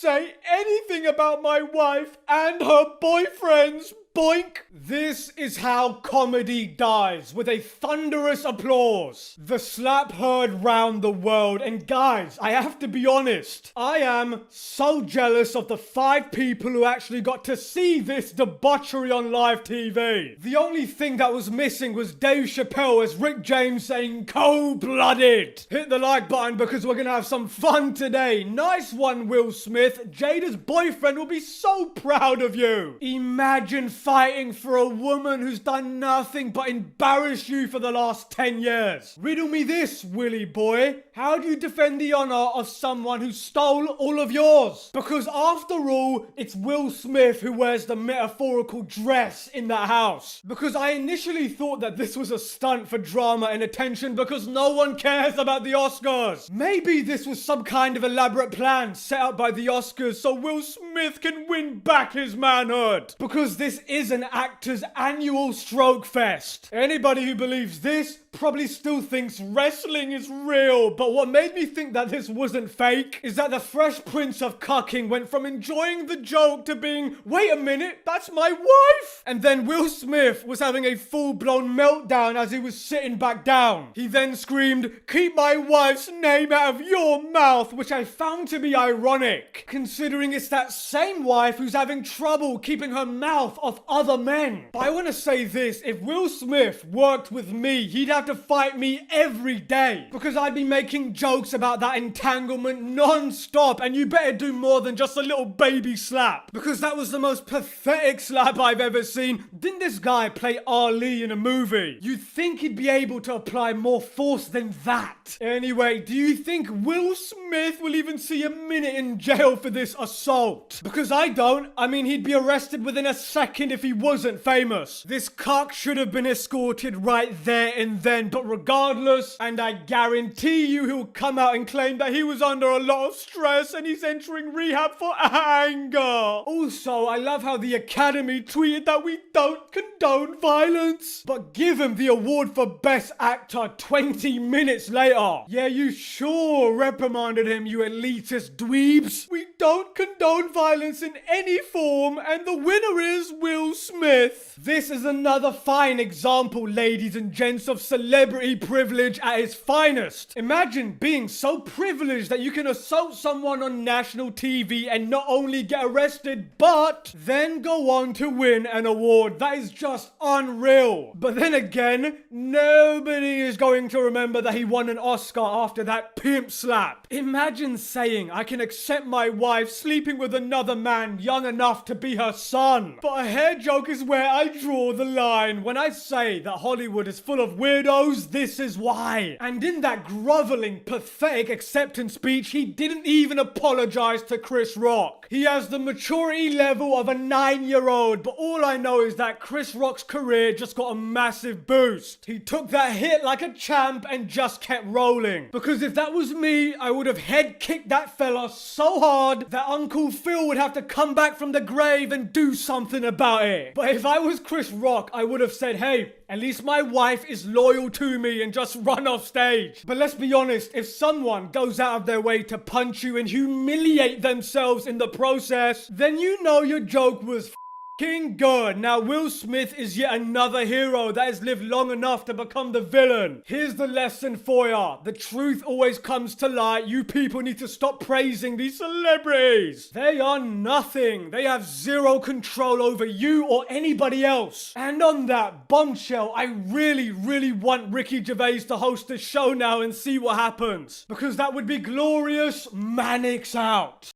say anything about my wife and her boyfriends. Boink! This is how comedy dies, with a thunderous applause. The slap heard round the world, and guys, I have to be honest, I am so jealous of the 5 people who actually got to see this debauchery on live TV. The only thing that was missing was Dave Chappelle as Rick James saying cold-blooded. Hit the like button because we're gonna have some fun today. Nice one, Will Smith. Jada's boyfriend will be so proud of you. Imagine fighting for a woman who's done nothing but embarrass you for the last 10 years. Riddle me this, Willy boy. How do you defend the honor of someone who stole all of yours? Because after all, it's Will Smith who wears the metaphorical dress in that house. Because I initially thought that this was a stunt for drama and attention because no one cares about the Oscars. Maybe this was some kind of elaborate plan set up by the Oscars so Will Smith can win back his manhood. Because this is an actor's annual stroke fest. Anybody who believes this probably still thinks wrestling is real, but what made me think that this wasn't fake is that the Fresh Prince of Cucking went from enjoying the joke to being, wait a minute, that's my wife! And then Will Smith was having a full-blown meltdown as he was sitting back down. He then screamed, keep my wife's name out of your mouth, which I found to be ironic, considering it's that same wife who's having trouble keeping her mouth off other men. But I want to say this, if Will Smith worked with me, he'd have to fight me every day because I'd be making jokes about that entanglement non-stop, and you better do more than just a little baby slap because that was the most pathetic slap I've ever seen. Didn't this guy play Ali in a movie? You'd think he'd be able to apply more force than that. Anyway, do you think Will Smith will even see a minute in jail for this assault? Because I don't. I mean, he'd be arrested within a second if he wasn't famous. This cuck should have been escorted right there and then, but regardless, and I guarantee you he'll come out and claim that he was under a lot of stress and he's entering rehab for anger. Also, I love how the Academy tweeted that we don't condone violence, but give him the award for Best Actor 20 minutes later. Yeah, you sure reprimanded him, you elitist dweebs. We don't condone violence in any form, and the winner is Will Smith. This is another fine example, ladies and gents, of celebrity privilege at its finest. Imagine being so privileged that you can assault someone on national TV and not only get arrested, but then go on to win an award. That is just unreal. But then again, nobody is going to remember that he won an Oscar after that pimp slap. Imagine saying, I can accept my wife sleeping with another man young enough to be her son. But a hair joke is where I draw the line. When I say that Hollywood is full of weirdos, this is why. And in that groveling, pathetic acceptance speech, he didn't even apologize to Chris Rock. He has the maturity level of a 9-year-old, but all I know is that Chris Rock's career just got a massive boost. He took that hit like a champ and just kept rolling. Because if that was me, I would have head kicked that fella so hard that Uncle Phil would have to come back from the grave and do something about it. But if I was Chris Rock, I would have said, hey, at least my wife is loyal to me, and just run off stage. But let's be honest, if someone goes out of their way to punch you and humiliate themselves in the process, then you know your joke was King good. Now Will Smith is yet another hero that has lived long enough to become the villain. Here's the lesson for ya. The truth always comes to light. You people need to stop praising these celebrities. They are nothing. They have zero control over you or anybody else. And on that bombshell, I really want Ricky Gervais to host a show now and see what happens. Because that would be glorious. Mannix out.